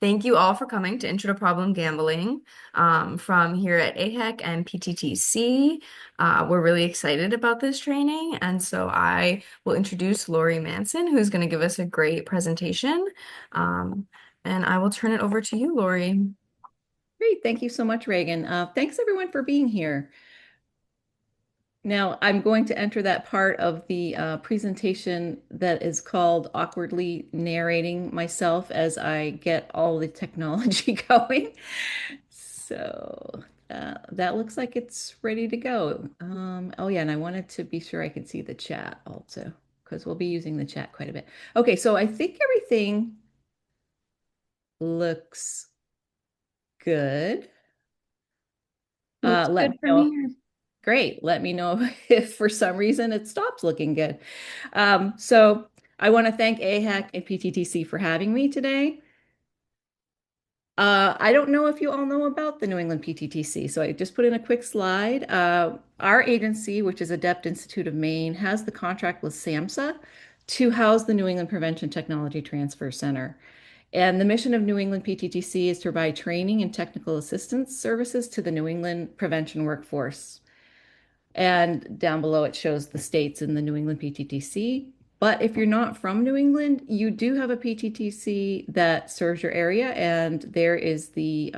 Thank you all for coming to Intro to Problem Gambling from here at AHEC and PTTC. We're really excited about this training, and so I will introduce Lori Manson, who's going to give us a great presentation. Um, and I will turn it over to you, Lori. Great. Thank you so much, Reagan. Thanks everyone for being here. Now, I'm going to enter that part of the presentation that is called awkwardly narrating myself as I get all the technology going. So that looks like it's ready to go. Oh yeah, and I wanted to be sure I could see the chat also, because we'll be using the chat quite a bit. Okay, so I think everything looks good. Looks Let good me for know. me. Great. Let me know if for some reason it stops looking good. So I want to thank AHEC and PTTC for having me today. I don't know if you all know about the New England PTTC, so I just put in a quick slide. Our agency, which is ADEPT Institute of Maine, has the contract with SAMHSA to house the New England Prevention Technology Transfer Center. And the mission of New England PTTC is to provide training and technical assistance services to the New England prevention workforce. And down below it shows the states in the New England PTTC. But if you're not from New England, you do have a PTTC that serves your area, and there is the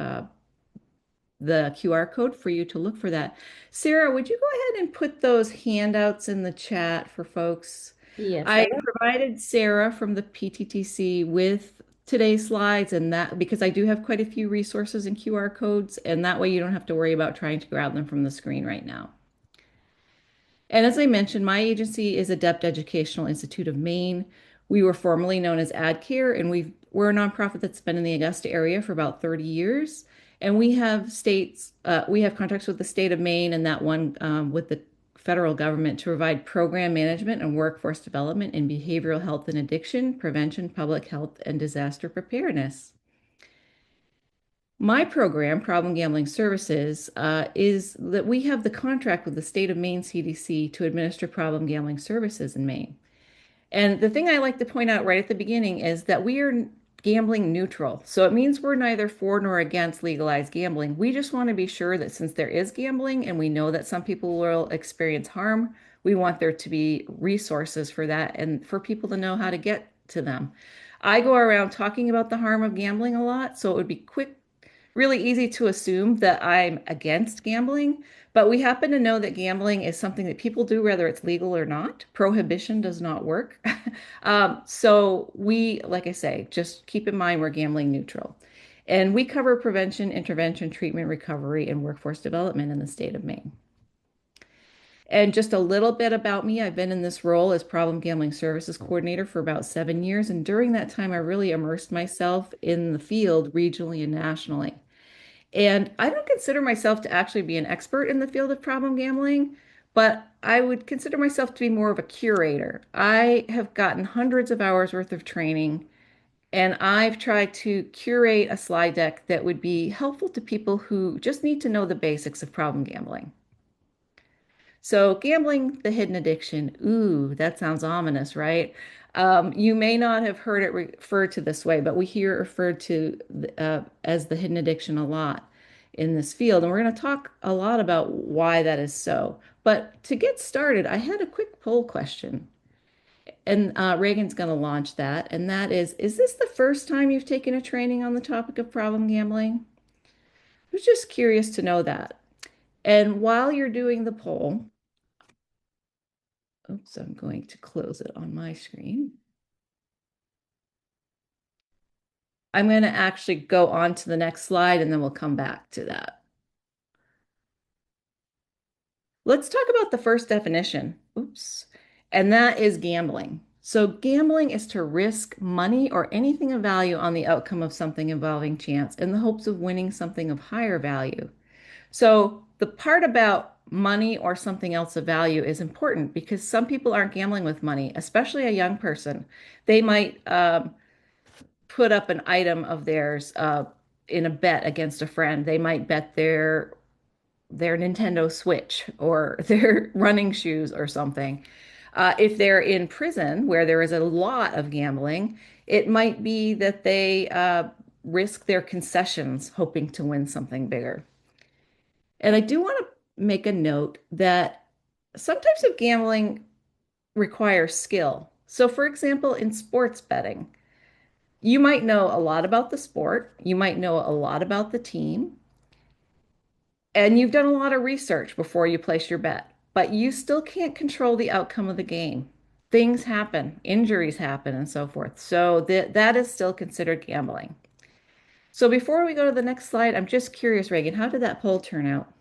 QR code for you to look for that. Sarah, would you go ahead and put those handouts in the chat for folks? Yes, I I will. provided Sarah from the PTTC with today's slides, and that because I do have quite a few resources and QR codes, and that way you don't have to worry about trying to grab them from the screen right now. And as I mentioned, my agency is ADEPT Educational Institute of Maine. We were formerly known as AdCare, and we're a nonprofit that's been in the Augusta area for about 30 years. And we have contracts with the state of Maine and that one with the federal government to provide program management and workforce development in behavioral health and addiction, prevention, public health, and disaster preparedness. My program, Problem Gambling Services, is that we have the contract with the state of Maine CDC to administer problem gambling services in Maine. And the thing I like to point out right at the beginning is that we are gambling neutral. So it means we're neither for nor against legalized gambling. We just want to be sure that since there is gambling and we know that some people will experience harm, we want there to be resources for that and for people to know how to get to them. I go around talking about the harm of gambling a lot, so it would be really easy to assume that I'm against gambling, but we happen to know that gambling is something that people do whether it's legal or not. Prohibition does not work. So we, like I say, just keep in mind we're gambling neutral. And we cover prevention, intervention, treatment, recovery, and workforce development in the state of Maine. And just a little bit about me, I've been in this role as Problem Gambling Services Coordinator for about 7 years. And during that time, I really immersed myself in the field regionally and nationally. And I don't consider myself to actually be an expert in the field of problem gambling, but I would consider myself to be more of a curator. I have gotten hundreds of hours worth of training, and I've tried to curate a slide deck that would be helpful to people who just need to know the basics of problem gambling. So, gambling, the hidden addiction. Ooh, that sounds ominous, right? You may not have heard it referred to this way, but we hear it referred to as the hidden addiction a lot in this field. And we're going to talk a lot about why that is so. But to get started, I had a quick poll question. And Reagan's going to launch that. And that is this the first time you've taken a training on the topic of problem gambling? I was just curious to know that. And while you're doing the poll, oops, I'm going to close it on my screen. I'm going to actually go on to the next slide and then we'll come back to that. Let's talk about the first definition. Oops. And that is gambling. So, gambling is to risk money or anything of value on the outcome of something involving chance in the hopes of winning something of higher value. So, the part about money or something else of value is important because some people aren't gambling with money, especially a young person. They might put up an item of theirs in a bet against a friend. They might bet their Nintendo Switch or their running shoes or something. If they're in prison where there is a lot of gambling, it might be that they risk their concessions hoping to win something bigger. And I do want to make a note that some types of gambling require skill. So, for example, in sports betting, you might know a lot about the sport, you might know a lot about the team, and you've done a lot of research before you place your bet, but you still can't control the outcome of the game. Things happen, injuries happen, and so forth. So that is still considered gambling. So before we go to the next slide, I'm just curious, Reagan, how did that poll turn out?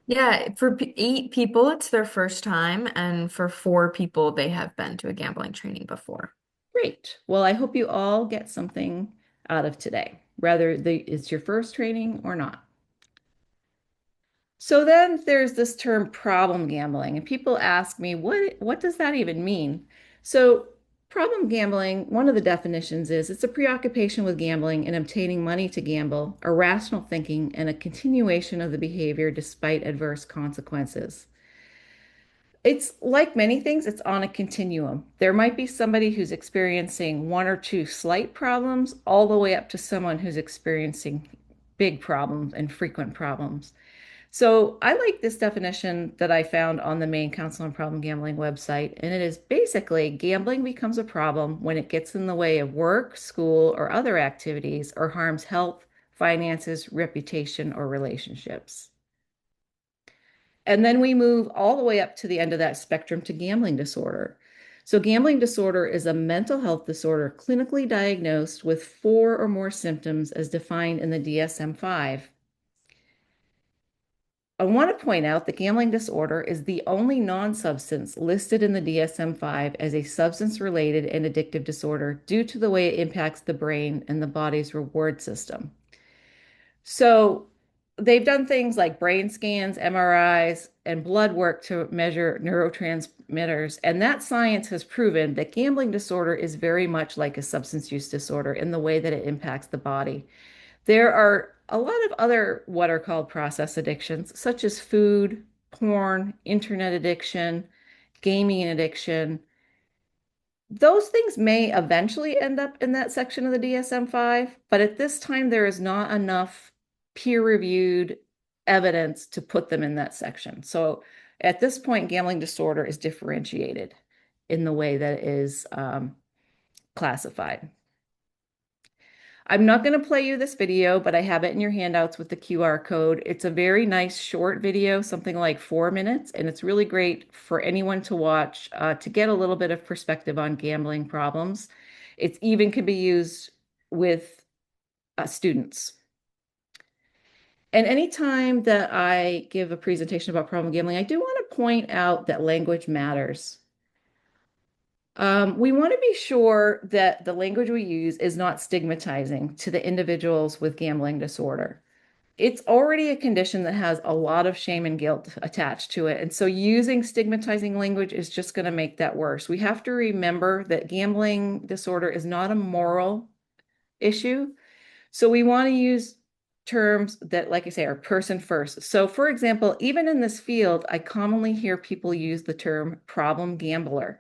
Yeah, for 8 people, it's their first time, and for 4 people, they have been to a gambling training before. Great. Well, I hope you all get something out of today, whether it's your first training or not. So then there's this term problem gambling, and people ask me, what does that even mean? So problem gambling, one of the definitions is it's a preoccupation with gambling and obtaining money to gamble, irrational thinking, and a continuation of the behavior despite adverse consequences. It's like many things, it's on a continuum. There might be somebody who's experiencing one or two slight problems, all the way up to someone who's experiencing big problems and frequent problems. So I like this definition that I found on the Maine Council on Problem Gambling website, and it is basically gambling becomes a problem when it gets in the way of work, school, or other activities, or harms health, finances, reputation, or relationships. And then we move all the way up to the end of that spectrum to gambling disorder. So, gambling disorder is a mental health disorder clinically diagnosed with 4 or more symptoms as defined in the DSM-5. I want to point out that gambling disorder is the only non-substance listed in the DSM-5 as a substance-related and addictive disorder due to the way it impacts the brain and the body's reward system. So they've done things like brain scans, MRIs, and blood work to measure neurotransmitters. And that science has proven that gambling disorder is very much like a substance use disorder in the way that it impacts the body. There are a lot of other what are called process addictions, such as food, porn, internet addiction, gaming addiction. Those things may eventually end up in that section of the DSM-5, but at this time, there is not enough peer-reviewed evidence to put them in that section. So at this point, gambling disorder is differentiated in the way that it is classified. I'm not going to play you this video, but I have it in your handouts with the QR code. It's a very nice short video, something like 4 minutes, and it's really great for anyone to watch to get a little bit of perspective on gambling problems. It even could be used with students. And anytime that I give a presentation about problem gambling, I do want to point out that language matters. We want to be sure that the language we use is not stigmatizing to the individuals with gambling disorder. It's already a condition that has a lot of shame and guilt attached to it. And so using stigmatizing language is just going to make that worse. We have to remember that gambling disorder is not a moral issue. So we want to use terms that, like I say, are person first. So, for example, even in this field, I commonly hear people use the term problem gambler.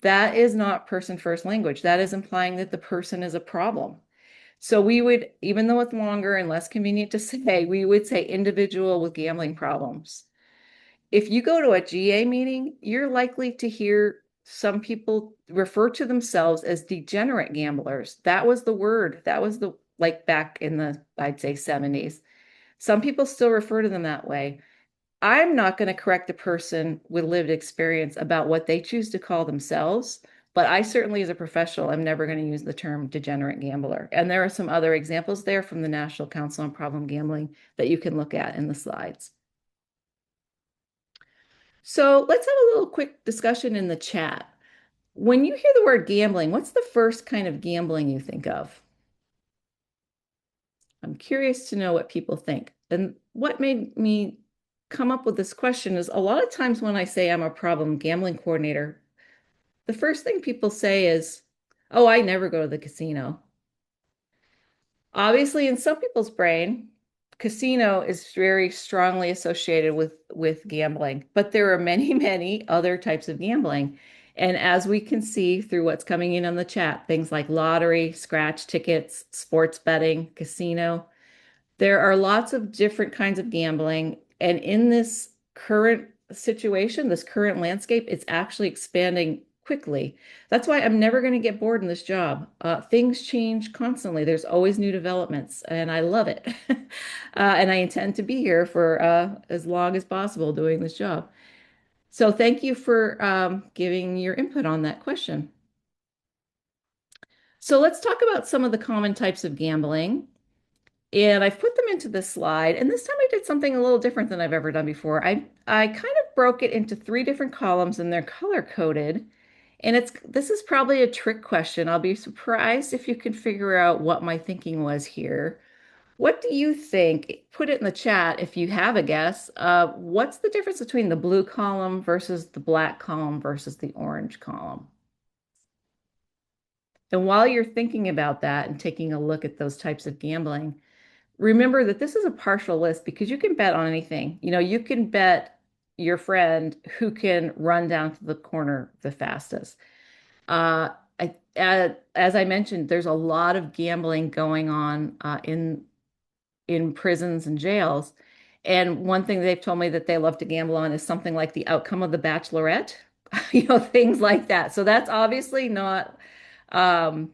That is not person first language. That is implying that the person is a problem. So we would, even though it's longer and less convenient to say, we would say individual with gambling problems. If you go to a GA meeting, you're likely to hear some people refer to themselves as degenerate gamblers. That was the word. That was the, like back in the, I'd say 70s. Some people still refer to them that way. I'm not going to correct a person with lived experience about what they choose to call themselves, but I certainly, as a professional, am never going to use the term degenerate gambler. And there are some other examples there from the National Council on Problem Gambling that you can look at in the slides. So let's have a little quick discussion in the chat. When you hear the word gambling, what's the first kind of gambling you think of? I'm curious to know what people think. And what made me come up with this question is a lot of times when I say I'm a problem gambling coordinator, the first thing people say is, oh, I never go to the casino. Obviously, in some people's brain, casino is very strongly associated with gambling, but there are many, many other types of gambling. And as we can see through what's coming in on the chat, things like lottery, scratch tickets, sports betting, casino, there are lots of different kinds of gambling. And in this current situation, this current landscape, it's actually expanding quickly. That's why I'm never going to get bored in this job. Things change constantly. There's always new developments, and I love it. And I intend to be here for as long as possible doing this job. So thank you for giving your input on that question. So let's talk about some of the common types of gambling. And I've put them into this slide. And this time I did something a little different than I've ever done before. I kind of broke it into three different columns and they're color coded. And this is probably a trick question. I'll be surprised if you can figure out what my thinking was here. What do you think? Put it in the chat if you have a guess. What's the difference between the blue column versus the black column versus the orange column? And while you're thinking about that and taking a look at those types of gambling, remember that this is a partial list because you can bet on anything. You can bet your friend who can run down to the corner the fastest. Uh, as I mentioned, there's a lot of gambling going on in prisons and jails. And one thing they've told me that they love to gamble on is something like the outcome of the Bachelorette, things like that. So that's obviously not um,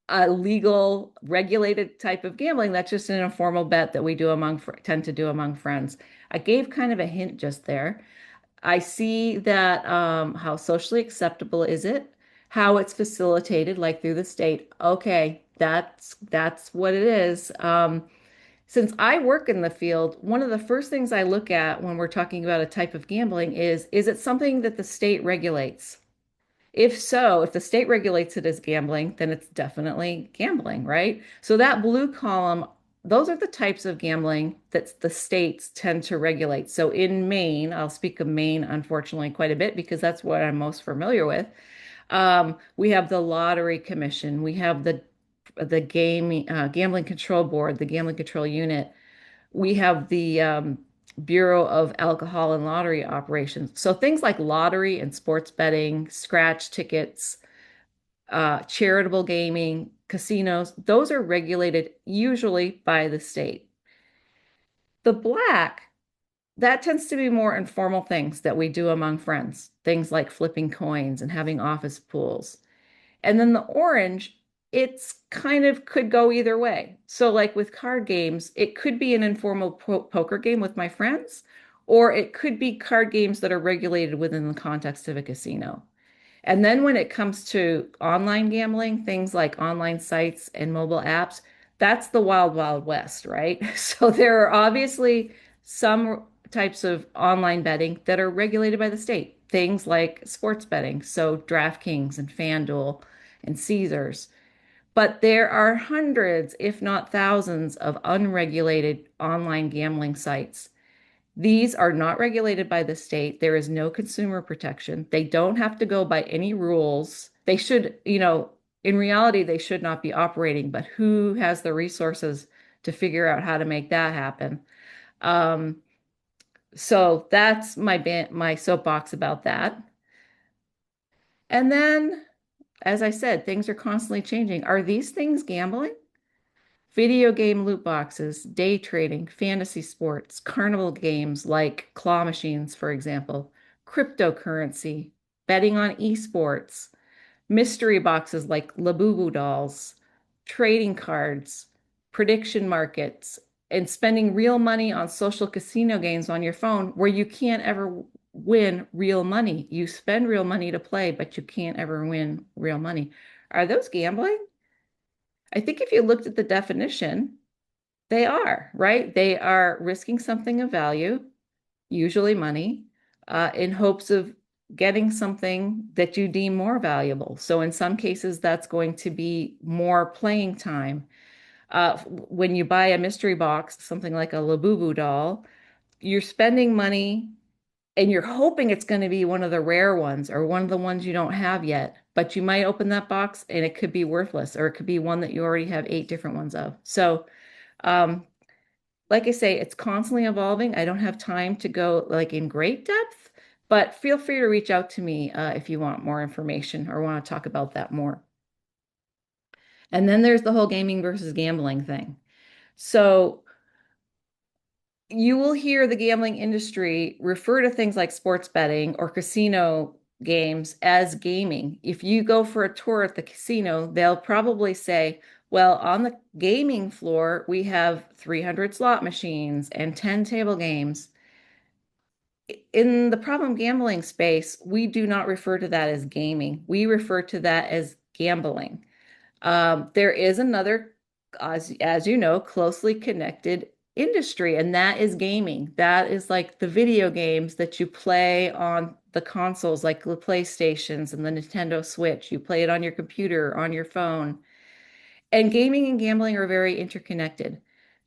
a legal, regulated type of gambling. That's just an informal bet that we do tend to do among friends. I gave kind of a hint just there. I see that how socially acceptable is it? How it's facilitated, like through the state. Okay, that's what it is. Since I work in the field, one of the first things I look at when we're talking about a type of gambling is it something that the state regulates? If so, if the state regulates it as gambling, then it's definitely gambling, right? So that blue column, those are the types of gambling that the states tend to regulate. So in Maine, I'll speak of Maine, unfortunately, quite a bit because that's what I'm most familiar with. We have the Lottery Commission, we have the Gambling Control Board, the Gambling Control Unit. We have the Bureau of Alcohol and Lottery Operations. So things like lottery and sports betting, scratch tickets, charitable gaming, casinos, those are regulated usually by the state. The black, that tends to be more informal things that we do among friends, things like flipping coins and having office pools. And then the orange, it's kind of could go either way. So, like with card games, it could be an informal poker game with my friends, or it could be card games that are regulated within the context of a casino. And then when it comes to online gambling, things like online sites and mobile apps, that's the wild, wild west, right? So there are obviously some types of online betting that are regulated by the state, things like sports betting, so DraftKings and FanDuel and Caesars. But there are hundreds, if not thousands, of unregulated online gambling sites. These are not regulated by the state. There is no consumer protection. They don't have to go by any rules. They should, in reality, they should not be operating, but who has the resources to figure out how to make that happen? Um, so that's my soapbox about that. And then, as I said, things are constantly changing. Are these things gambling? Video game loot boxes, day trading, fantasy sports, carnival games like claw machines, for example, cryptocurrency, betting on esports, mystery boxes like Labubu dolls, trading cards, prediction markets, and spending real money on social casino games on your phone where you can't ever win real money. You spend real money to play, but you can't ever win real money. Are those gambling? I think if you looked at the definition, they are, right? They are risking something of value, usually money, in hopes of getting something that you deem more valuable. So in some cases, that's going to be more playing time. When you buy a mystery box, something like a Labubu doll, you're spending money and you're hoping it's going to be one of the rare ones or one of the ones you don't have yet. But you might open that box and it could be worthless, or it could be one that you already have 8 different ones of. So Um, like I say, it's constantly evolving. I don't have time to go like in great depth, but feel free to reach out to me if you want more information or want to talk about that more. And then there's the whole gaming versus gambling thing. So you will hear the gambling industry refer to things like sports betting or casino games as gaming. If you go for a tour at the casino, they'll probably say, well, on the gaming floor, we have 300 slot machines and 10 table games. In the problem gambling space, we do not refer to that as gaming. We refer to that as gambling. There is another, as you know, closely connected industry, and that is gaming. That is like the video games that you play on the consoles, like the PlayStations and the Nintendo Switch. You play it on your computer, on your phone. And gaming and gambling are very interconnected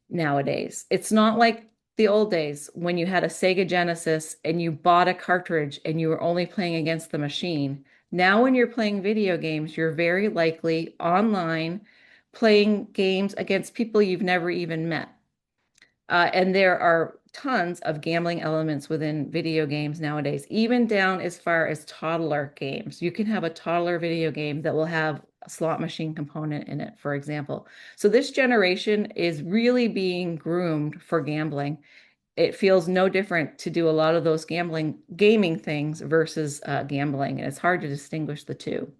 nowadays. It's not like the old days when you had a Sega Genesis and you bought a cartridge and you were only playing against the machine. Now, when you're playing video games, you're very likely online playing games against people you've never even met. And there are tons of gambling elements within video games nowadays, even down as far as toddler games. You can have a toddler video game that will have a slot machine component in it, for example. So this generation is really being groomed for gambling. It feels no different to do a lot of those gaming things versus gambling, and it's hard to distinguish the two.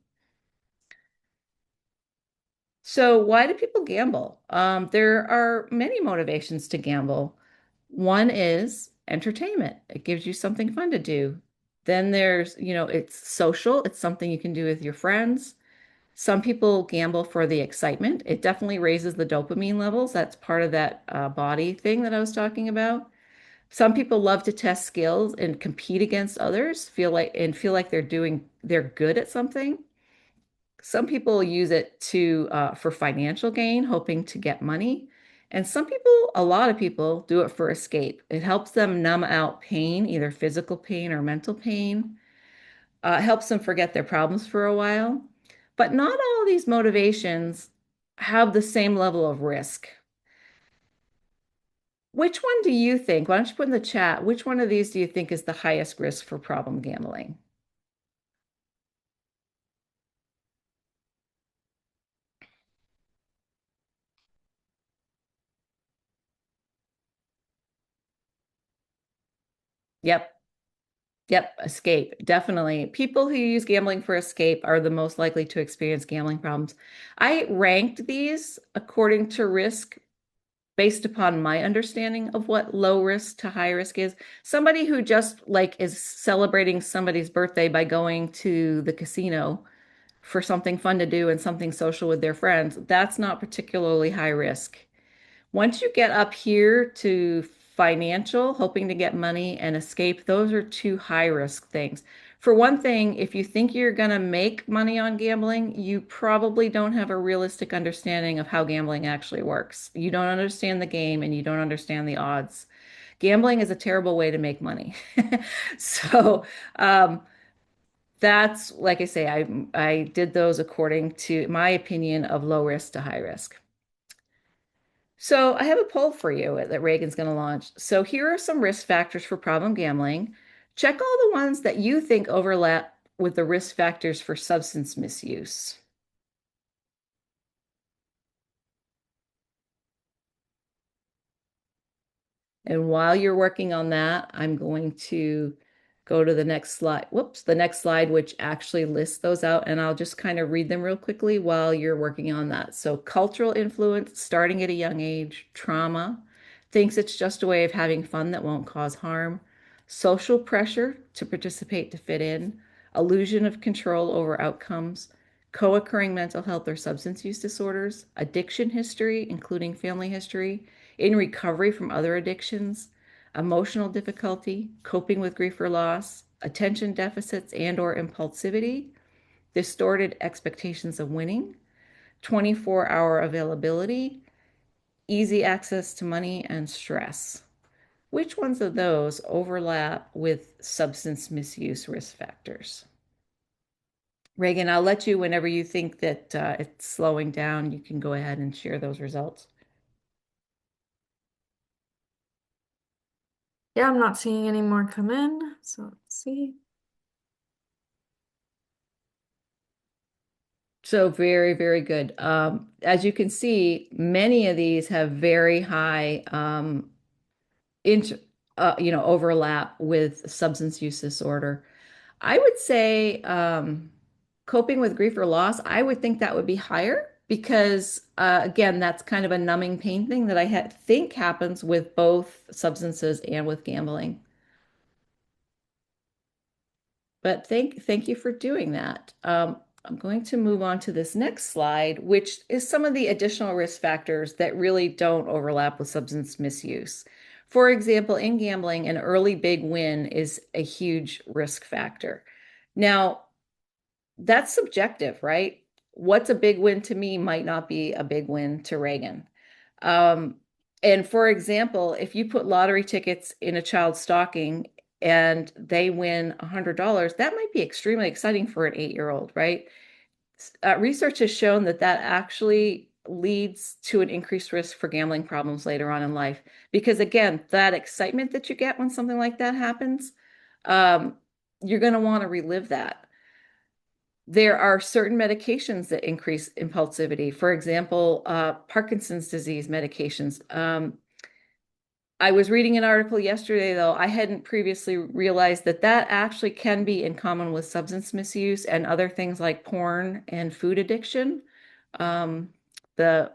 So, why do people gamble? There are many motivations to gamble. One is entertainment. It gives you something fun to do. Then there's, it's social. It's something you can do with your friends. Some people gamble for the excitement. It definitely raises the dopamine levels. That's part of that body thing that I was talking about. Some people love to test skills and compete against others, feel like they're good at something. Some people use it to for financial gain, hoping to get money. And some people, a lot of people, do it for escape. It helps them numb out pain, either physical pain or mental pain. It helps them forget their problems for a while. But not all of these motivations have the same level of risk. Which one do you think? Why don't you put in the chat, which one of these do you think is the highest risk for problem gambling? Yep. Yep, escape. Definitely. People who use gambling for escape are the most likely to experience gambling problems. I ranked these according to risk based upon my understanding of what low risk to high risk is. Somebody who just like is celebrating somebody's birthday by going to the casino for something fun to do and something social with their friends, that's not particularly high risk. Once you get up here to financial, hoping to get money and escape, those are two high risk things. For one thing, if you think you're going to make money on gambling, you probably don't have a realistic understanding of how gambling actually works. You don't understand the game and you don't understand the odds. Gambling is a terrible way to make money. So, that's like I say, I did those according to my opinion of low risk to high risk. So I have a poll for you that Reagan's going to launch. So here are some risk factors for problem gambling. Check all the ones that you think overlap with the risk factors for substance misuse. And while you're working on that, I'm going to go to the next slide. Whoops, the next slide, which actually lists those out. And I'll just kind of read them real quickly while you're working on that. So, cultural influence, starting at a young age, trauma, thinks it's just a way of having fun that won't cause harm, social pressure to participate to fit in, illusion of control over outcomes, co-occurring mental health or substance use disorders, addiction history, including family history in recovery from other addictions, emotional difficulty, coping with grief or loss, attention deficits and or impulsivity, distorted expectations of winning, 24-hour availability, easy access to money, and stress. Which ones of those overlap with substance misuse risk factors? Reagan, I'll let you, whenever you think that it's slowing down, you can go ahead and share those results. Yeah, I'm not seeing any more come in. So let's see. So very, very good. As you can see, many of these have very high int overlap with substance use disorder. I would say coping with grief or loss, I would think that would be higher because again, that's kind of a numbing pain thing that think happens with both substances and with gambling. But thank you for doing that. I'm going to move on to this next slide, which is some of the additional risk factors that really don't overlap with substance misuse. For example, in gambling, an early big win is a huge risk factor. Now, that's subjective, right? What's a big win to me might not be a big win to Reagan. Um, and for example, if you put lottery tickets in a child's stocking and they win $100, that might be extremely exciting for an 8-year-old, right? Research has shown that that actually leads to an increased risk for gambling problems later on in life. Because again, that excitement that you get when something like that happens, um, you're going to want to relive that. There are certain medications that increase impulsivity. For example, Parkinson's disease medications. I was reading an article yesterday, though. I hadn't previously realized that that actually can be in common with substance misuse and other things like porn and food addiction. Um, the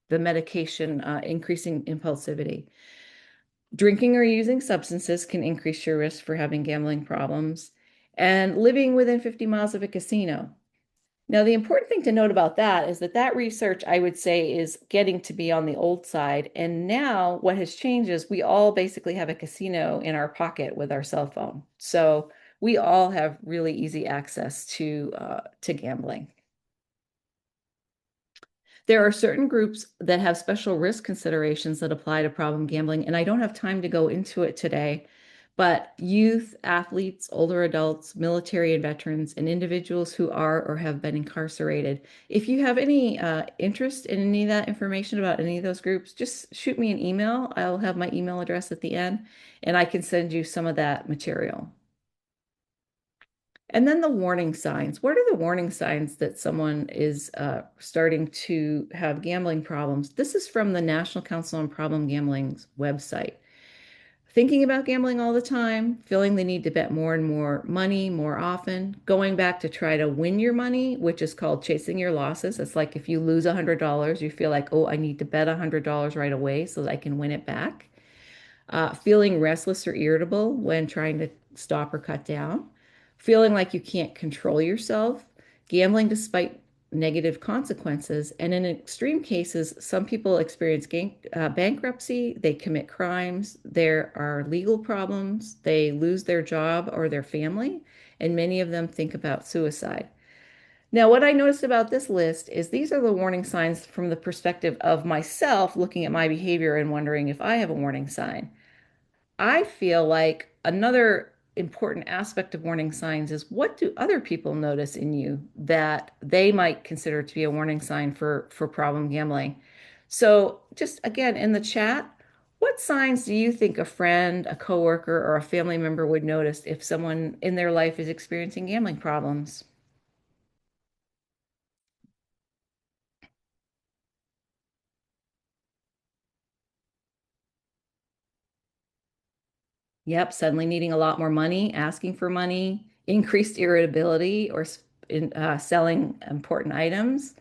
the medication increasing impulsivity. Drinking or using substances can increase your risk for having gambling problems. And living within 50 miles of a casino. Now, the important thing to note about that is that that research, I would say, is getting to be on the old side. And now what has changed is we all basically have a casino in our pocket with our cell phone. So we all have really easy access to gambling. There are certain groups that have special risk considerations that apply to problem gambling, and I don't have time to go into it today, but youth, athletes, older adults, military and veterans, and individuals who are or have been incarcerated. If you have any interest in any of that information about any of those groups, just shoot me an email. I'll have my email address at the end, and I can send you some of that material. And then the warning signs. What are the warning signs that someone is starting to have gambling problems? This is from the National Council on Problem Gambling's website. Thinking about gambling all the time, feeling the need to bet more and more money more often, going back to try to win your money, which is called chasing your losses. It's like if you lose $100, you feel like, oh, I need to bet $100 right away so that I can win it back. Feeling restless or irritable when trying to stop or cut down, feeling like you can't control yourself, gambling despite negative consequences. And in extreme cases, some people experience bankruptcy, they commit crimes, there are legal problems, they lose their job or their family, and many of them think about suicide. Now, what I noticed about this list is these are the warning signs from the perspective of myself looking at my behavior and wondering if I have a warning sign. I feel like another important aspect of warning signs is what do other people notice in you that they might consider to be a warning sign for problem gambling? So, just again in the chat, what signs do you think a friend, a coworker, or a family member would notice if someone in their life is experiencing gambling problems? Yep, suddenly needing a lot more money, asking for money, increased irritability, or selling important items,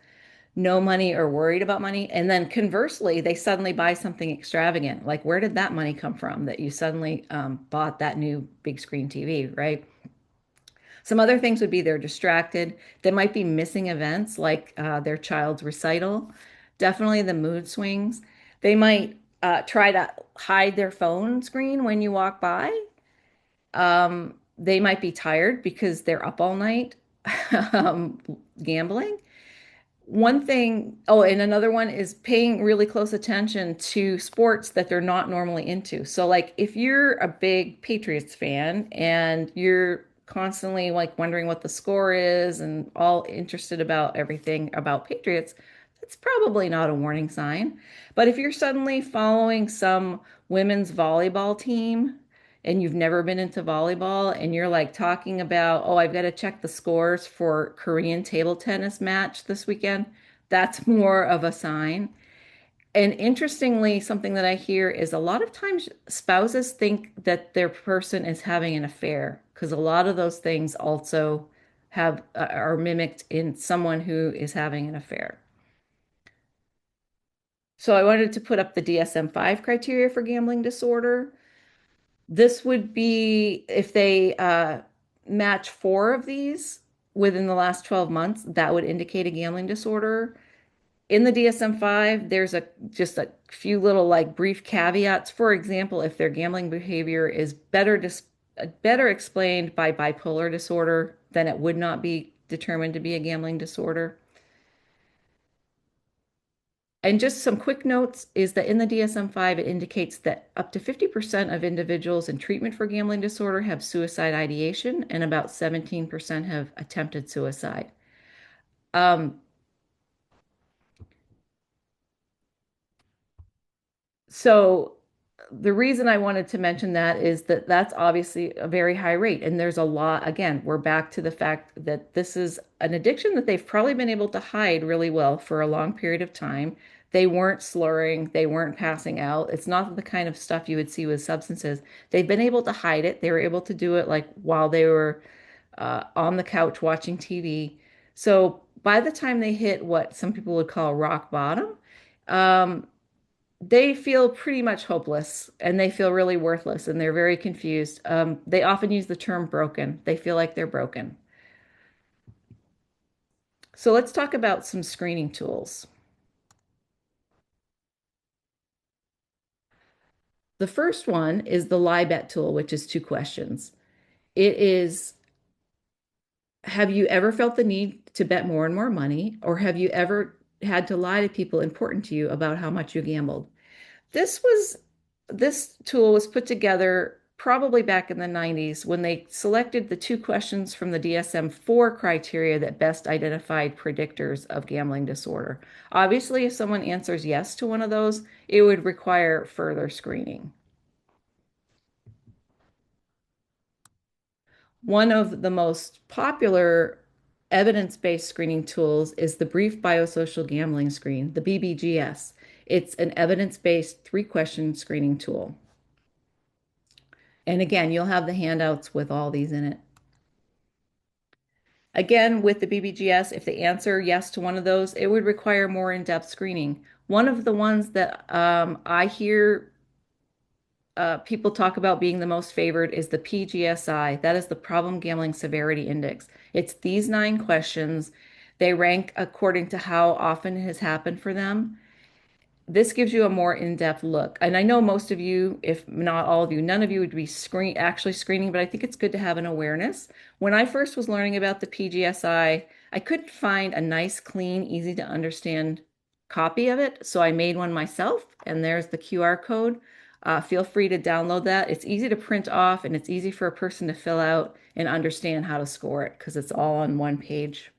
no money or worried about money. And then conversely, they suddenly buy something extravagant. Like, where did that money come from that you suddenly bought that new big screen TV, right? Some other things would be they're distracted. They might be missing events like their child's recital. Definitely the mood swings. They might try to hide their phone screen when you walk by. They might be tired because they're up all night um, gambling. One thing, oh, and another one is paying really close attention to sports that they're not normally into. So, like, if you're a big Patriots fan and you're constantly like wondering what the score is and all interested about everything about Patriots, it's probably not a warning sign. But if you're suddenly following some women's volleyball team and you've never been into volleyball and you're like talking about, oh, I've got to check the scores for Korean table tennis match this weekend, that's more of a sign. And interestingly, something that I hear is a lot of times spouses think that their person is having an affair because a lot of those things also have are mimicked in someone who is having an affair. So I wanted to put up the DSM-5 criteria for gambling disorder. This would be if they match four of these within the last 12 months, that would indicate a gambling disorder. In the DSM-5, there's a just a few little like brief caveats. For example, if their gambling behavior is better explained by bipolar disorder, then it would not be determined to be a gambling disorder. And just some quick notes is that in the DSM-5, it indicates that up to 50% of individuals in treatment for gambling disorder have suicide ideation, and about 17% have attempted suicide. Um, So the reason I wanted to mention that is that that's obviously a very high rate. And there's a lot, again, we're back to the fact that this is an addiction that they've probably been able to hide really well for a long period of time. They weren't slurring, they weren't passing out. It's not the kind of stuff you would see with substances. They've been able to hide it. They were able to do it like while they were on the couch watching TV. So by the time they hit what some people would call rock bottom, um, they feel pretty much hopeless and they feel really worthless and they're very confused. They often use the term broken. They feel like they're broken. So let's talk about some screening tools. The first one is the lie bet tool, which is two questions. It is, have you ever felt the need to bet more and more money, or have you ever had to lie to people important to you about how much you gambled? This was this tool was put together probably back in the 90s when they selected the two questions from the DSM-4 criteria that best identified predictors of gambling disorder. Obviously, if someone answers yes to one of those, it would require further screening. One of the most popular evidence-based screening tools is the Brief Biosocial Gambling Screen, the BBGS. It's an evidence-based three-question screening tool. And again, you'll have the handouts with all these in it. Again, with the BBGS, if they answer yes to one of those, it would require more in-depth screening. One of the ones that I hear people talk about being the most favored is the PGSI. That is the Problem Gambling Severity Index. It's these 9 questions. They rank according to how often it has happened for them. This gives you a more in-depth look. And I know most of you, if not all of you, none of you would be actually screening, but I think it's good to have an awareness. When I first was learning about the PGSI, I couldn't find a nice, clean, easy to understand copy of it. So I made one myself, and there's the QR code. Feel free to download that. It's easy to print off, and it's easy for a person to fill out and understand how to score it because it's all on one page.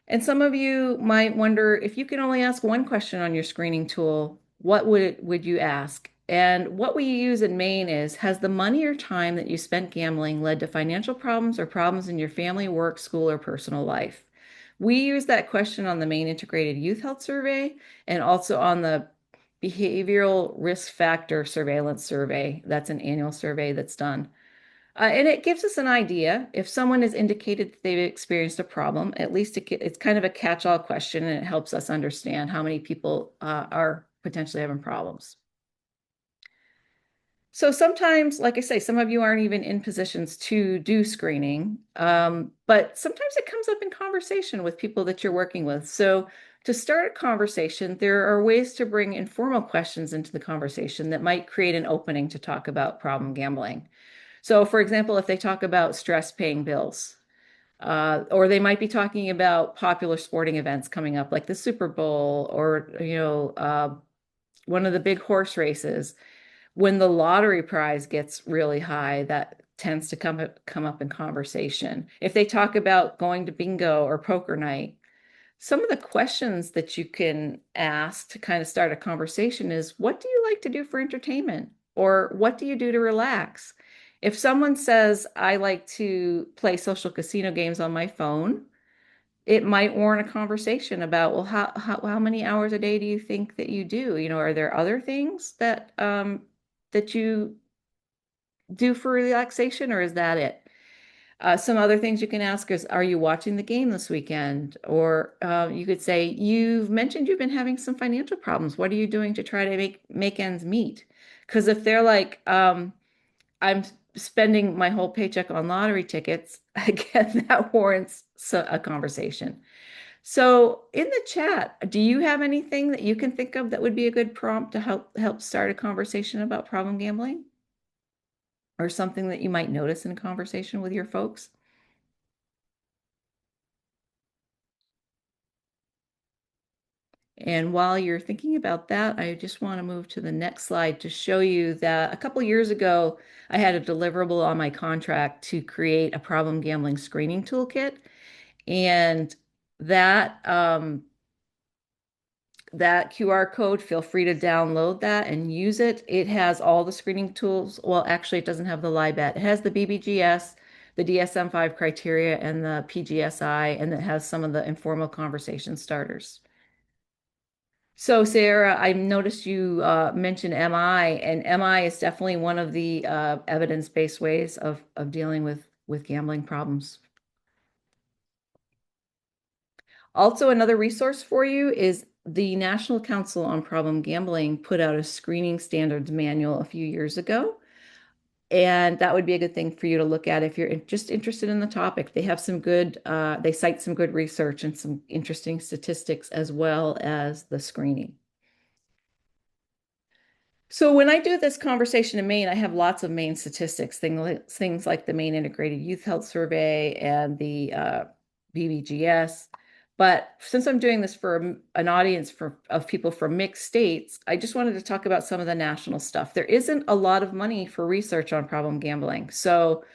And some of you might wonder if you can only ask one question on your screening tool, what would you ask? And what we use in Maine is, has the money or time that you spent gambling led to financial problems or problems in your family, work, school, or personal life? We use that question on the Maine Integrated Youth Health Survey and also on the Behavioral Risk Factor Surveillance Survey. That's an annual survey that's done. And it gives us an idea. If someone has indicated that they've experienced a problem, at least it's kind of a catch-all question, and it helps us understand how many people are potentially having problems. So sometimes, like I say, some of you aren't even in positions to do screening, but sometimes it comes up in conversation with people that you're working with. So to start a conversation, there are ways to bring informal questions into the conversation that might create an opening to talk about problem gambling. So, for example, if they talk about stress paying bills, or they might be talking about popular sporting events coming up, like the Super Bowl or, one of the big horse races, when the lottery prize gets really high, that tends to come up in conversation. If they talk about going to bingo or poker night, Some of the questions that you can ask to kind of start a conversation is, what do you like to do for entertainment? Or what do you do to relax? If someone says, I like to play social casino games on my phone, it might warrant a conversation about, well, how many hours a day do you think that you do? Are there other things that you do for relaxation, or is that it? Some other things you can ask is, are you watching the game this weekend? Or you could say, you've mentioned you've been having some financial problems. What are you doing to try to make ends meet? Because if they're like, I'm spending my whole paycheck on lottery tickets, again, that warrants a conversation. So in the chat, do you have anything that you can think of that would be a good prompt to help start a conversation about problem gambling? Or something that you might notice in a conversation with your folks? And while you're thinking about that, I just want to move to the next slide to show you that a couple years ago, I had a deliverable on my contract to create a problem gambling screening toolkit. And that that QR code, feel free to download that and use it. It has all the screening tools. Well, actually, it doesn't have the LIBET. It has the BBGS, the DSM-5 criteria, and the PGSI, and it has some of the informal conversation starters. So, Sarah, I noticed you mentioned MI, and MI is definitely one of the evidence-based ways of dealing with gambling problems. Also, another resource for you is the National Council on Problem Gambling put out a screening standards manual a few years ago. And that would be a good thing for you to look at if you're just interested in the topic. They have some good, they cite some good research and some interesting statistics as well as the screening. So when I do this conversation in Maine, I have lots of Maine statistics, things like the Maine Integrated Youth Health Survey and the BBGS. But since I'm doing this for an audience of people from mixed states, I just wanted to talk about some of the national stuff. There isn't a lot of money for research on problem gambling. So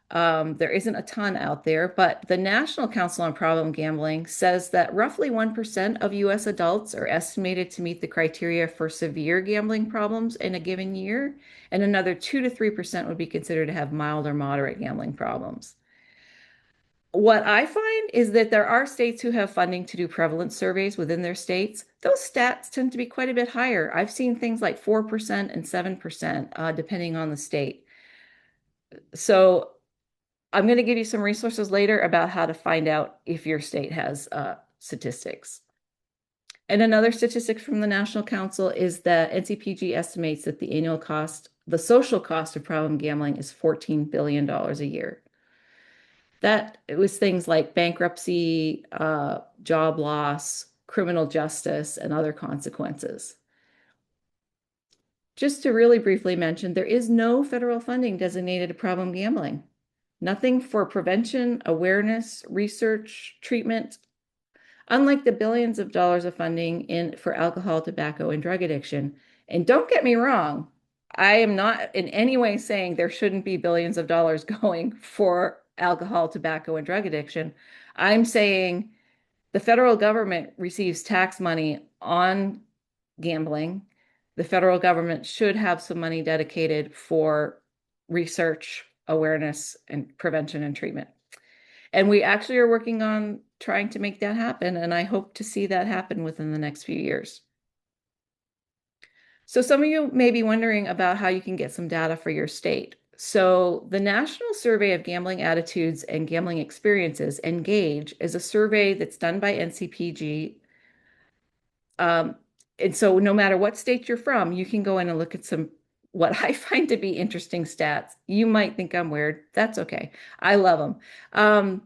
there isn't a ton out there, but the National Council on Problem Gambling says that roughly 1% of US adults are estimated to meet the criteria for severe gambling problems in a given year, and another 2 to 3% would be considered to have mild or moderate gambling problems. What I find is that there are states who have funding to do prevalence surveys within their states. Those stats tend to be quite a bit higher. I've seen things like 4% and 7%, depending on the state. So I'm going to give you some resources later about how to find out if your state has statistics. And another statistic from the National Council is that NCPG estimates that the annual cost, the social cost of problem gambling is $14 billion a year. That it was things like bankruptcy, job loss, criminal justice, and other consequences. Just to really briefly mention, there is no federal funding designated to problem gambling. Nothing for prevention, awareness, research, treatment, unlike the billions of dollars of funding for alcohol, tobacco, and drug addiction. And don't get me wrong, I am not in any way saying there shouldn't be billions of dollars going for alcohol, tobacco, and drug addiction. I'm saying the federal government receives tax money on gambling. The federal government should have some money dedicated for research, awareness, and prevention and treatment. And we actually are working on trying to make that happen, and I hope to see that happen within the next few years. So some of you may be wondering about how you can get some data for your state. So the National Survey of Gambling Attitudes and Gambling Experiences, Engage, is a survey that's done by NCPG. And so no matter what state you're from, you can go in and look at some what I find to be interesting stats. You might think I'm weird. That's okay. I love them.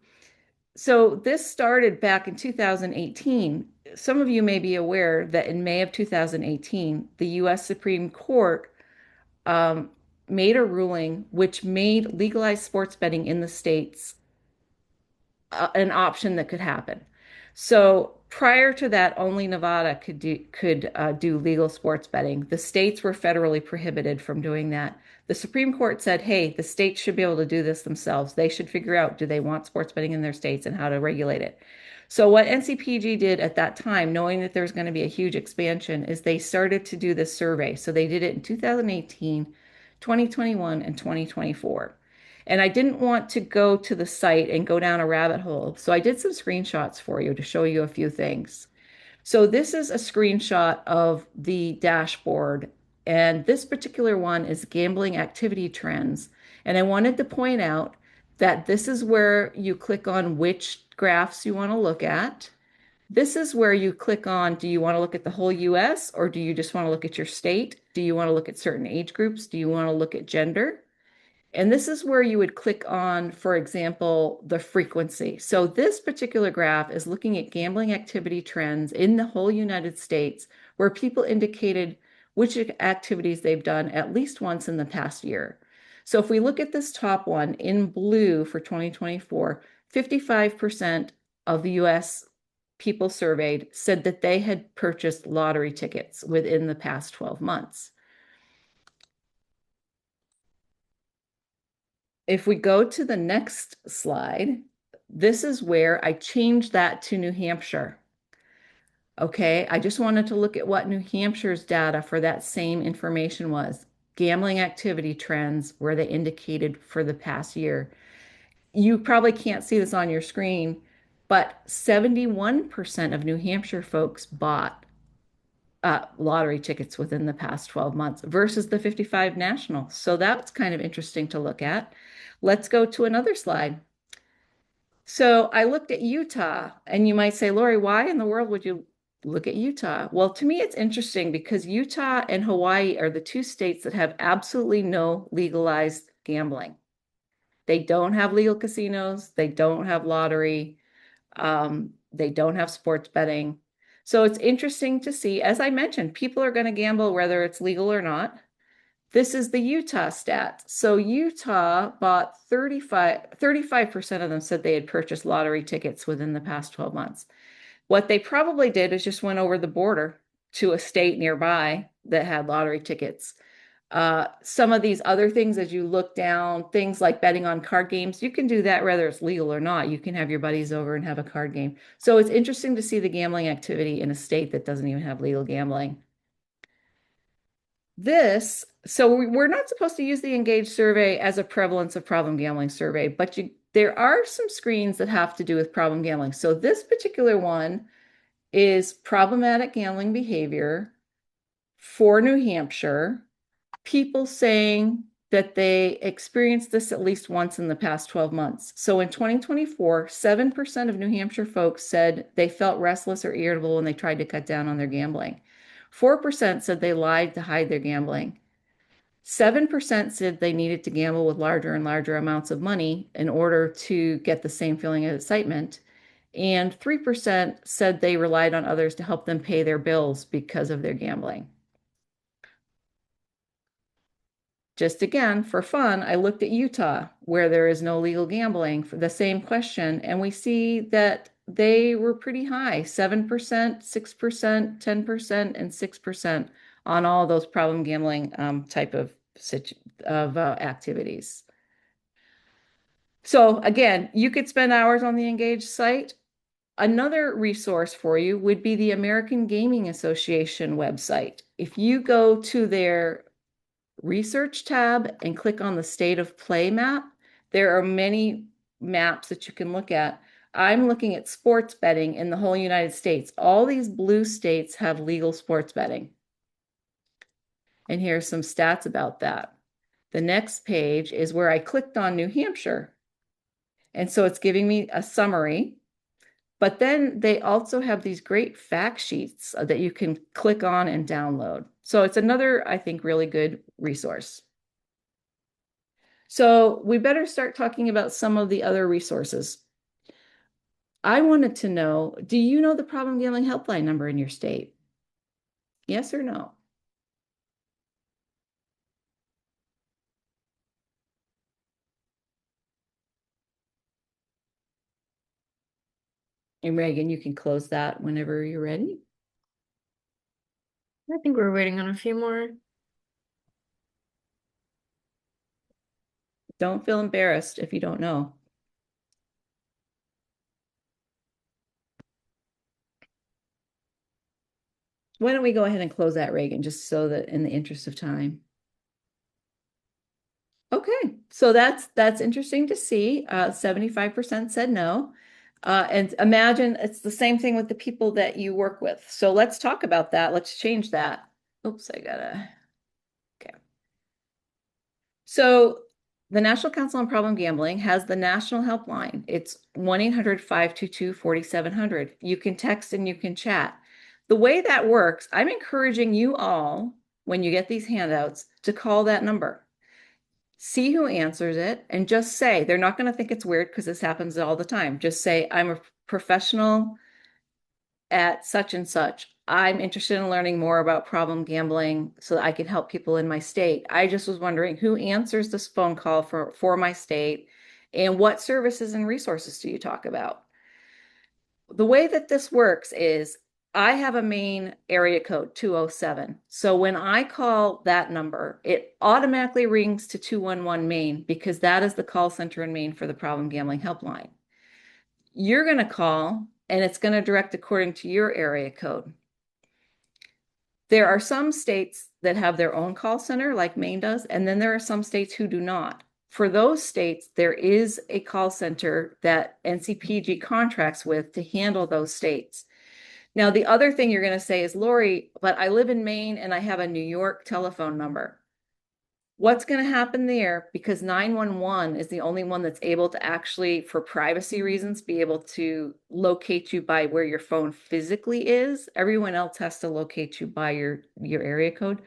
So this started back in 2018. Some of you may be aware that in May of 2018, the US Supreme Court made a ruling which made legalized sports betting in the states an option that could happen. So prior to that, only Nevada could do legal sports betting. The states were federally prohibited from doing that. The Supreme Court said, hey, the states should be able to do this themselves. They should figure out, do they want sports betting in their states and how to regulate it. So what NCPG did at that time, knowing that there was going to be a huge expansion, is they started to do this survey. So they did it in 2018, 2021, and 2024. And I didn't want to go to the site and go down a rabbit hole. So I did some screenshots for you to show you a few things. So this is a screenshot of the dashboard, and this particular one is gambling activity trends. And I wanted to point out that this is where you click on which graphs you want to look at. This is where you click on, do you want to look at the whole US or do you just want to look at your state? Do you want to look at certain age groups? Do you want to look at gender? And this is where you would click on, for example, the frequency. So this particular graph is looking at gambling activity trends in the whole United States, where people indicated which activities they've done at least once in the past year. So if we look at this top one in blue for 2024, 55% of the US people surveyed said that they had purchased lottery tickets within the past 12 months. If we go to the next slide, this is where I changed that to New Hampshire. Okay, I just wanted to look at what New Hampshire's data for that same information was. Gambling activity trends where they indicated for the past year. You probably can't see this on your screen, but 71% of New Hampshire folks bought lottery tickets within the past 12 months versus the 55 national. So that's kind of interesting to look at. Let's go to another slide. So I looked at Utah, and you might say, Lori, why in the world would you look at Utah? Well, to me, it's interesting because Utah and Hawaii are the two states that have absolutely no legalized gambling. They don't have legal casinos, they don't have lottery, they don't have sports betting. So it's interesting to see, as I mentioned, people are going to gamble whether it's legal or not. This is the Utah stat. So Utah bought 35% of them said they had purchased lottery tickets within the past 12 months. What they probably did is just went over the border to a state nearby that had lottery tickets. Some of these other things, as you look down, things like betting on card games, you can do that whether it's legal or not. You can have your buddies over and have a card game. So it's interesting to see the gambling activity in a state that doesn't even have legal gambling. So we're not supposed to use the Engage survey as a prevalence of problem gambling survey, but there are some screens that have to do with problem gambling. So this particular one is problematic gambling behavior for New Hampshire, people saying that they experienced this at least once in the past 12 months. So in 2024, 7% of New Hampshire folks said they felt restless or irritable when they tried to cut down on their gambling. 4% said they lied to hide their gambling. 7% said they needed to gamble with larger and larger amounts of money in order to get the same feeling of excitement. And 3% said they relied on others to help them pay their bills because of their gambling. Just again, for fun, I looked at Utah, where there is no legal gambling, for the same question, and we see that they were pretty high, 7%, 6%, 10%, and 6% on all those problem gambling type of activities. So again, you could spend hours on the Engage site. Another resource for you would be the American Gaming Association website. If you go to their research tab and click on the state of play map, there are many maps that you can look at. I'm looking at sports betting in the whole United States. All these blue states have legal sports betting. And here's some stats about that. The next page is where I clicked on New Hampshire. And so it's giving me a summary. But then they also have these great fact sheets that you can click on and download. So it's another, I think, really good resource. So we better start talking about some of the other resources. I wanted to know, do you know the problem gambling helpline number in your state? Yes or no? And Reagan, you can close that whenever you're ready. I think we're waiting on a few more. Don't feel embarrassed if you don't know. Why don't we go ahead and close that, Reagan, just so that in the interest of time. Okay, so that's interesting to see. 75% said no. And imagine it's the same thing with the people that you work with. So let's talk about that. Let's change that. Oops, I gotta. Okay. So the National Council on Problem Gambling has the national helpline. It's 1-800-522-4700. You can text and you can chat. The way that works, I'm encouraging you all, when you get these handouts, to call that number. See who answers it and just say, they're not going to think it's weird because this happens all the time. Just say, I'm a professional at such and such. I'm interested in learning more about problem gambling so that I can help people in my state. I just was wondering who answers this phone call for my state and what services and resources do you talk about? The way that this works is I have a Maine area code 207. So when I call that number, it automatically rings to 211 Maine because that is the call center in Maine for the problem gambling helpline. You're going to call and it's going to direct according to your area code. There are some states that have their own call center, like Maine does, and then there are some states who do not. For those states, there is a call center that NCPG contracts with to handle those states. Now, the other thing you're going to say is, Lori, but I live in Maine and I have a New York telephone number. What's going to happen there? Because 911 is the only one that's able to actually, for privacy reasons, be able to locate you by where your phone physically is. Everyone else has to locate you by your area code.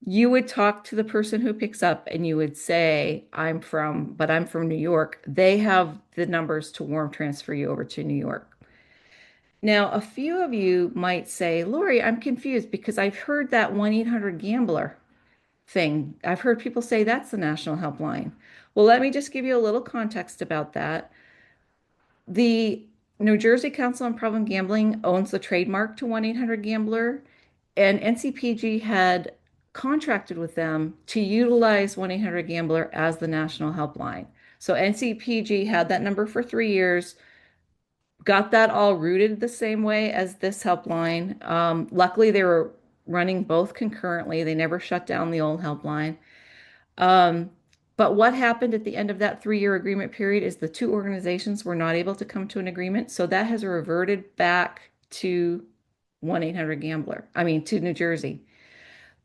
You would talk to the person who picks up and you would say, I'm from New York. They have the numbers to warm transfer you over to New York. Now, a few of you might say, Lori, I'm confused because I've heard that 1-800-GAMBLER thing. I've heard people say that's the national helpline. Well, let me just give you a little context about that. The New Jersey Council on Problem Gambling owns the trademark to 1-800-GAMBLER, and NCPG had contracted with them to utilize 1-800-GAMBLER as the national helpline. So NCPG had that number for 3 years, got that all routed the same way as this helpline. Luckily, they were running both concurrently. They never shut down the old helpline. Um, but what happened at the end of that 3-year agreement period is the two organizations were not able to come to an agreement. So that has reverted back to 1-800-GAMBLER. I mean, to New Jersey.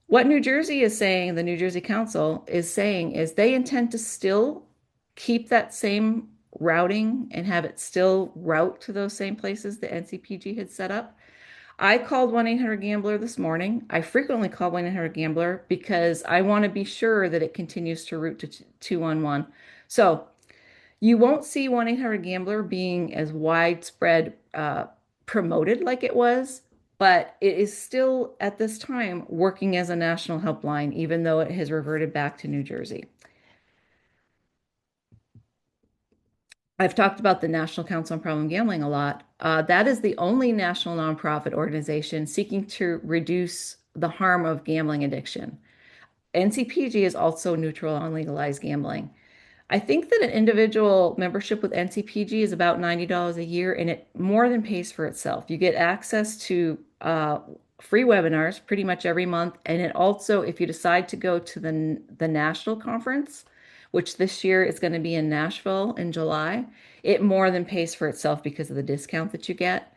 What New Jersey is saying, the New Jersey Council is saying, is they intend to still keep that same routing and have it still route to those same places the NCPG had set up. I called 1-800-GAMBLER this morning. I frequently call 1-800-GAMBLER because I want to be sure that it continues to route to 211. So you won't see 1-800-GAMBLER being as widespread promoted like it was, but it is still at this time working as a national helpline, even though it has reverted back to New Jersey. I've talked about the National Council on Problem Gambling a lot. That is the only national nonprofit organization seeking to reduce the harm of gambling addiction. NCPG is also neutral on legalized gambling. I think that an individual membership with NCPG is about $90 a year, and it more than pays for itself. You get access to free webinars pretty much every month, and it also, if you decide to go to the national conference, which this year is going to be in Nashville in July, it more than pays for itself because of the discount that you get.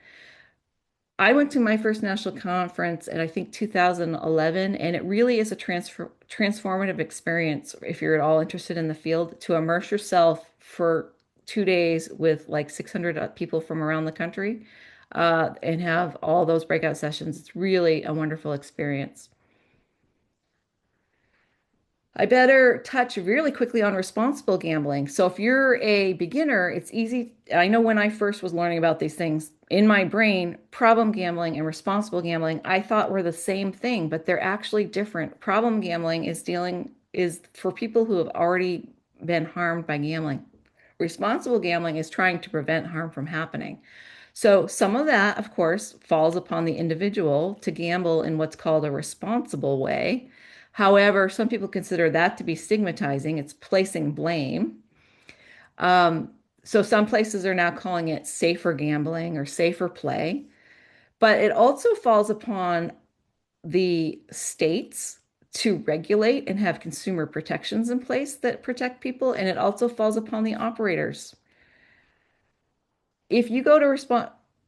I went to my first national conference in I think 2011, and it really is a transformative experience if you're at all interested in the field to immerse yourself for 2 days with like 600 people from around the country and have all those breakout sessions. It's really a wonderful experience. I better touch really quickly on responsible gambling. So if you're a beginner, it's easy. I know when I first was learning about these things, in my brain, problem gambling and responsible gambling, I thought were the same thing, but they're actually different. Problem gambling is for people who have already been harmed by gambling. Responsible gambling is trying to prevent harm from happening. So some of that, of course, falls upon the individual to gamble in what's called a responsible way. However, some people consider that to be stigmatizing. It's placing blame. So some places are now calling it safer gambling or safer play. But it also falls upon the states to regulate and have consumer protections in place that protect people, and it also falls upon the operators. If you go to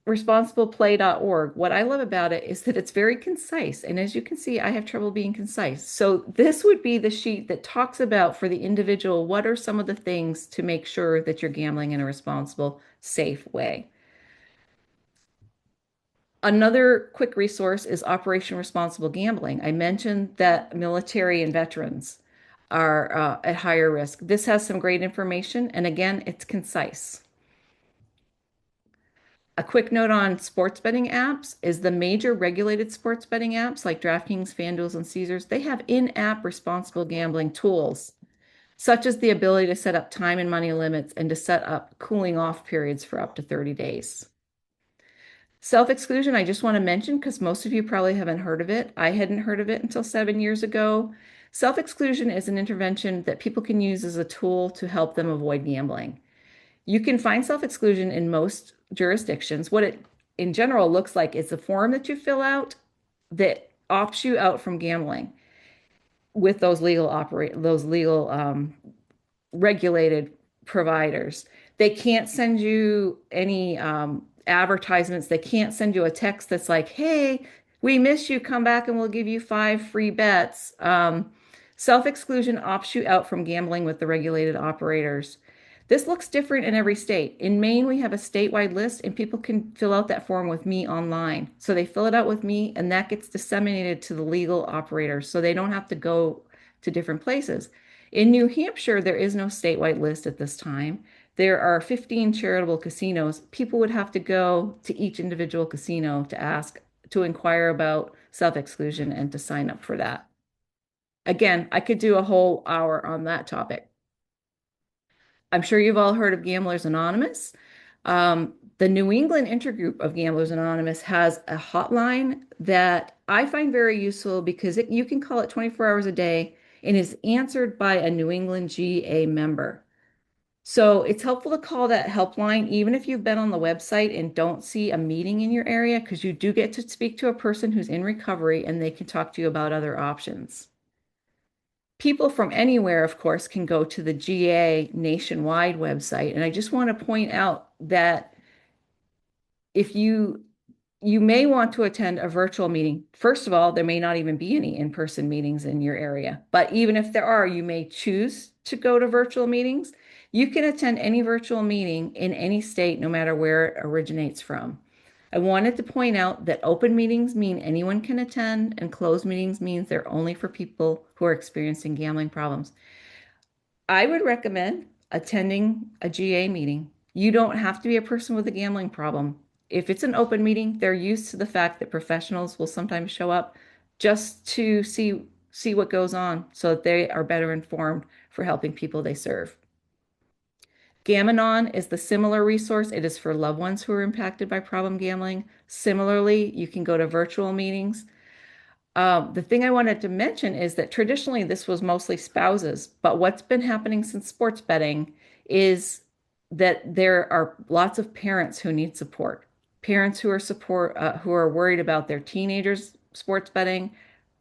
responsibleplay.org, what I love about it is that it's very concise. And as you can see, I have trouble being concise. So this would be the sheet that talks about for the individual, what are some of the things to make sure that you're gambling in a responsible, safe way. Another quick resource is Operation Responsible Gambling. I mentioned that military and veterans are at higher risk. This has some great information, and again, it's concise. A quick note on sports betting apps is the major regulated sports betting apps like DraftKings, FanDuel, and Caesars, they have in-app responsible gambling tools, such as the ability to set up time and money limits and to set up cooling off periods for up to 30 days. Self-exclusion, I just want to mention because most of you probably haven't heard of it. I hadn't heard of it until 7 years ago. Self-exclusion is an intervention that people can use as a tool to help them avoid gambling. You can find self-exclusion in most jurisdictions. What it in general looks like is a form that you fill out that opts you out from gambling with those legal regulated providers. They can't send you any advertisements. They can't send you a text that's like, hey, we miss you. Come back and we'll give you 5 free bets. Self-exclusion opts you out from gambling with the regulated operators. This looks different in every state. In Maine, we have a statewide list, and people can fill out that form with me online. So they fill it out with me, and that gets disseminated to the legal operators so they don't have to go to different places. In New Hampshire, there is no statewide list at this time. There are 15 charitable casinos. People would have to go to each individual casino to ask, to inquire about self-exclusion and to sign up for that. Again, I could do a whole hour on that topic. I'm sure you've all heard of Gamblers Anonymous. The New England Intergroup of Gamblers Anonymous has a hotline that I find very useful because you can call it 24 hours a day and is answered by a New England GA member. So it's helpful to call that helpline, even if you've been on the website and don't see a meeting in your area, because you do get to speak to a person who's in recovery and they can talk to you about other options. People from anywhere, of course, can go to the GA nationwide website. And I just want to point out that if you may want to attend a virtual meeting. First of all, there may not even be any in-person meetings in your area, but even if there are, you may choose to go to virtual meetings. You can attend any virtual meeting in any state, no matter where it originates from. I wanted to point out that open meetings mean anyone can attend, and closed meetings means they're only for people who are experiencing gambling problems. I would recommend attending a GA meeting. You don't have to be a person with a gambling problem. If it's an open meeting, they're used to the fact that professionals will sometimes show up just to see what goes on so that they are better informed for helping people they serve. Gamanon is the similar resource. It is for loved ones who are impacted by problem gambling. Similarly, you can go to virtual meetings. The thing I wanted to mention is that traditionally this was mostly spouses, but what's been happening since sports betting is that there are lots of parents who need support. Parents who are worried about their teenagers sports betting,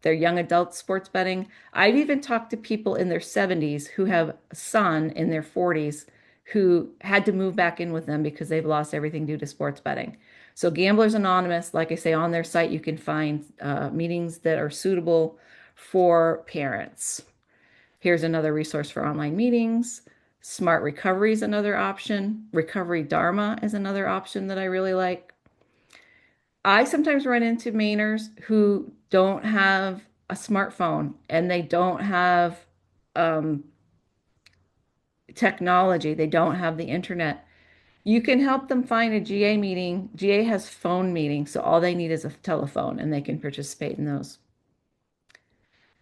their young adults sports betting. I've even talked to people in their 70s who have a son in their 40s who had to move back in with them because they've lost everything due to sports betting. So Gamblers Anonymous, like I say, on their site, you can find meetings that are suitable for parents. Here's another resource for online meetings. Smart Recovery is another option. Recovery Dharma is another option that I really like. I sometimes run into Mainers who don't have a smartphone and they don't have um, technology. They don't have the internet. You can help them find a GA meeting. GA has phone meetings, so all they need is a telephone and they can participate in those.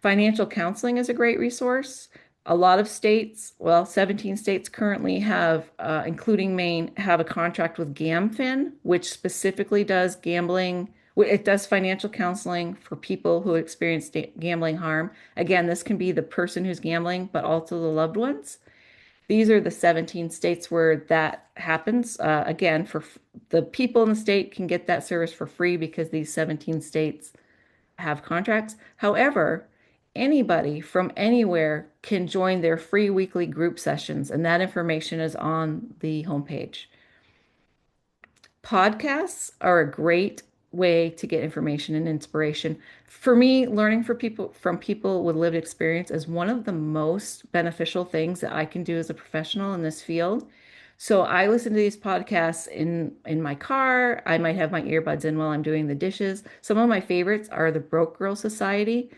Financial counseling is a great resource. A lot of states, well, 17 states currently have, including Maine, have a contract with GamFin, which specifically does gambling. It does financial counseling for people who experience gambling harm. Again, this can be the person who's gambling, but also the loved ones. These are the 17 states where that happens. Again, for the people in the state can get that service for free because these 17 states have contracts. However, anybody from anywhere can join their free weekly group sessions, and that information is on the homepage. Podcasts are a great way to get information and inspiration. For me, learning from people with lived experience is one of the most beneficial things that I can do as a professional in this field. So I listen to these podcasts in my car. I might have my earbuds in while I'm doing the dishes. Some of my favorites are the Broke Girl Society,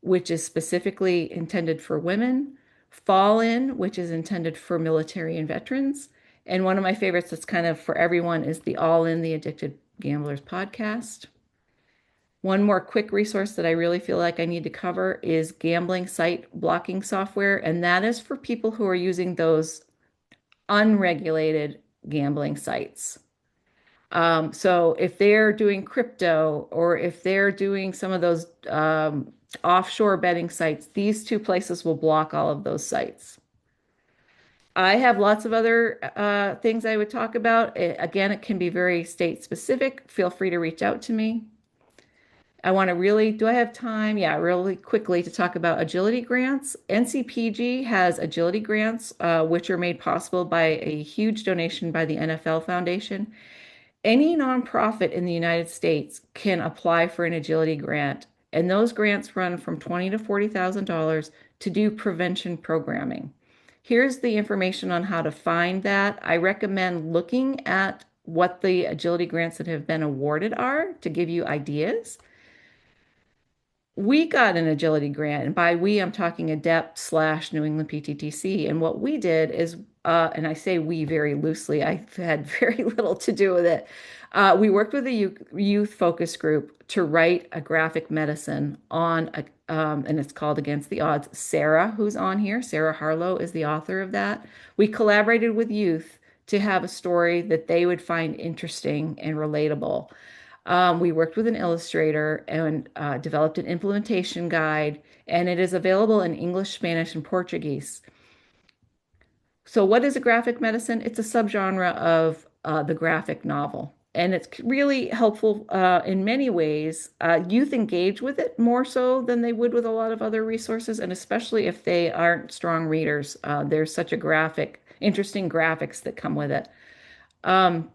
which is specifically intended for women, Fall In, which is intended for military and veterans. And one of my favorites that's kind of for everyone is the All In, the Addicted Gamblers podcast. One more quick resource that I really feel like I need to cover is gambling site blocking software, and that is for people who are using those unregulated gambling sites. So if they're doing crypto or if they're doing some of those offshore betting sites, these two places will block all of those sites. I have lots of other things I would talk about. Again, it can be very state specific. Feel free to reach out to me. I want to really, do I have time? Yeah, really quickly to talk about agility grants. NCPG has agility grants, which are made possible by a huge donation by the NFL Foundation. Any nonprofit in the United States can apply for an agility grant, and those grants run from $20,000 to $40,000 to do prevention programming. Here's the information on how to find that. I recommend looking at what the agility grants that have been awarded are to give you ideas. We got an agility grant, and by we, I'm talking ADEPT slash New England PTTC. And what we did is, and I say we very loosely, I had very little to do with it. We worked with a youth focus group to write a graphic medicine on and it's called Against the Odds. Sarah, who's on here, Sarah Harlow is the author of that. We collaborated with youth to have a story that they would find interesting and relatable. We worked with an illustrator and developed an implementation guide, and it is available in English, Spanish, and Portuguese. So, what is a graphic medicine? It's a subgenre of the graphic novel, and it's really helpful in many ways. Youth engage with it more so than they would with a lot of other resources, and especially if they aren't strong readers. There's such a interesting graphics that come with it. Um,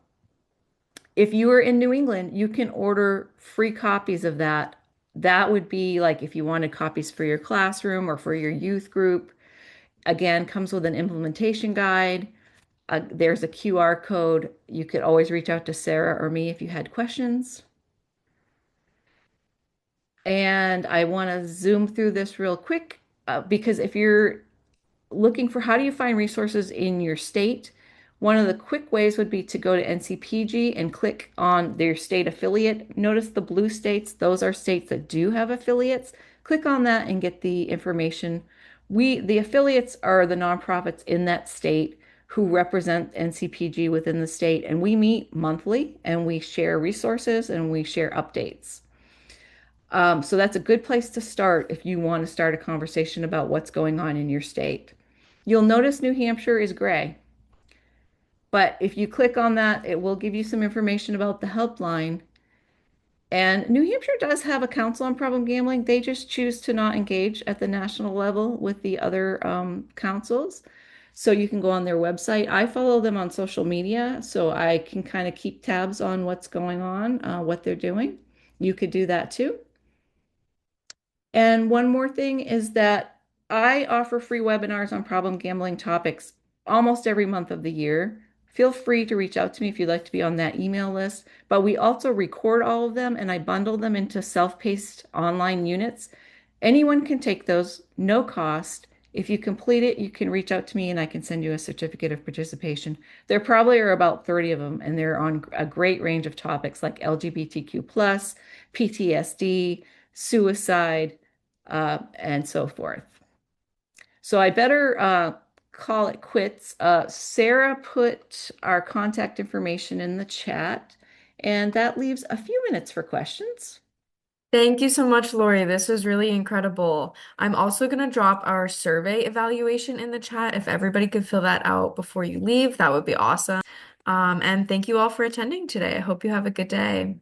if you are in New England, you can order free copies of that. That would be like if you wanted copies for your classroom or for your youth group. Again, comes with an implementation guide. There's a QR code. You could always reach out to Sarah or me if you had questions. And I want to zoom through this real quick because if you're looking for how do you find resources in your state, one of the quick ways would be to go to NCPG and click on their state affiliate. Notice the blue states, those are states that do have affiliates. Click on that and get the information. The affiliates are the nonprofits in that state who represent NCPG within the state, and we meet monthly and we share resources and we share updates. So that's a good place to start if you want to start a conversation about what's going on in your state. You'll notice New Hampshire is gray, but if you click on that, it will give you some information about the helpline. And New Hampshire does have a council on problem gambling. They just choose to not engage at the national level with the other councils. So you can go on their website. I follow them on social media, so I can kind of keep tabs on what's going on, what they're doing. You could do that too. And one more thing is that I offer free webinars on problem gambling topics almost every month of the year. Feel free to reach out to me if you'd like to be on that email list. But we also record all of them and I bundle them into self-paced online units. Anyone can take those, no cost. If you complete it, you can reach out to me and I can send you a certificate of participation. There probably are about 30 of them, and they're on a great range of topics like LGBTQ+, PTSD, suicide, and so forth. So I better call it quits. Sarah put our contact information in the chat, and that leaves a few minutes for questions. Thank you so much, Lori. This was really incredible. I'm also going to drop our survey evaluation in the chat. If everybody could fill that out before you leave, that would be awesome. And thank you all for attending today. I hope you have a good day.